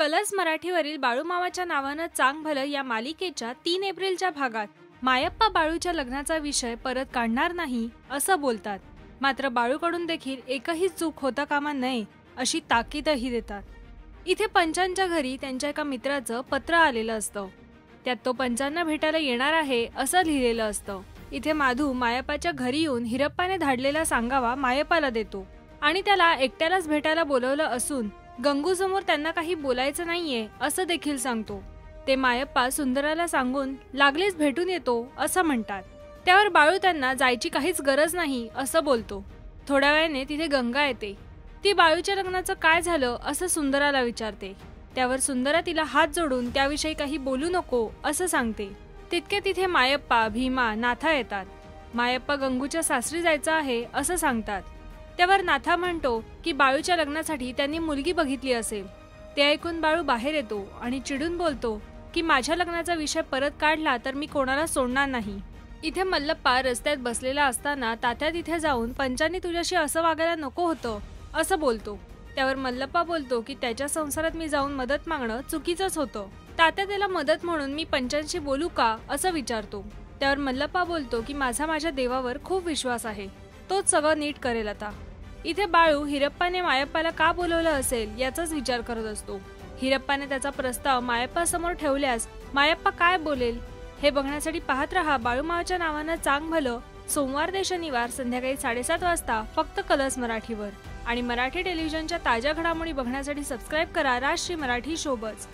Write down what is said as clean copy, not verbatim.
Colours मराठीवरील बाळूमामाच्या नावानं चांग भलं या मालिकेच्या 3 एप्रिलच्या भागात मायप्पा बाळूच्या लग्नाचा विषय परत काढणार नाही असं बोलतात। मात्र बाळूकडून देखील एकही चूक होता कामा नये अशी ताकीदही देतात। इथे पंचांच्या घरी त्यांच्या एका मित्राचं पत्र आलेलं असतं। त्यात तो पंचांना भेटायला येणार आहे असं लिहिलेलं असतं। इथे माधू मायप्पाच्या घरी येऊन हिरप्पाने धाडलेला सांगावा मायप्पाला देतो आणि त्याला एकट्यालाच भेटायला बोलवलं असून गंगू समोर त्यांना काही बोलायचं नाहीये असं देखील सांगतो। ते मायप्पा सुंदराला सांगून लागलीच भेटून येतो असं म्हणतात। त्यावर बाळू त्यांना जायची काहीच गरज नाही असं बोलतो। थोड्या वेळाने तिथे गंगा येते। ती बाळूच्या लग्नाचं काय झालं असं सुंदराला विचारते। त्यावर सुंदरा तिला हात जोडून त्याविषयी काही बोलू नको असं सांगते। तितके तिथे मायप्पा, भीमा, नाथा येतात। मायप्पा गंगूच्या सासरी जायचं आहे असं सांगतात। त्यावर नाथा म्हणतो की बाळूच्या लग्नासाठी त्यांनी मुलगी बघितली असेल। ते ऐकून बाळू बाहेर येतो आणि चिडून बोलतो की माझ्या लग्नाचा विषय परत काढला तर मी कोणाला सोडणार नाही। इथे मल्लप्पा रस्त्यात बसलेला असताना तात्या तिथे जाऊन पंचांनी तुझ्याशी असं वागायला नको होतं असं बोलतो। त्यावर मल्लप्पा बोलतो की त्याच्या संसारात मी जाऊन मदत मागणं चुकीचंच होतं। तात्या त्याला मदत म्हणून मी पंचांशी बोलू का असं विचारतो। त्यावर मल्लप्पा बोलतो की माझ्या देवावर खूप विश्वास आहे, तोच सगळं नीट करेल आता। इथे बाळू हिरप्पाने मायप्पाला का बोलवलं असेल याचाच विचार करत असतो। हिरप्पाने त्याचा प्रस्ताव मायप्पा समोर ठेवल्यास मायप्पा काय बोलेल हे बघण्यासाठी पाहत रहा बाळूमामाच्या नावानं चांग भलं, सोमवार ते शनिवार संध्याकाळी 7:30 वाजता फक्त कलर्स मराठीवर। आणि मराठी टेलिव्हिजनच्या ताज्या घडामोडी बघण्यासाठी सबस्क्राईब करा राजश्री मराठी शोबज।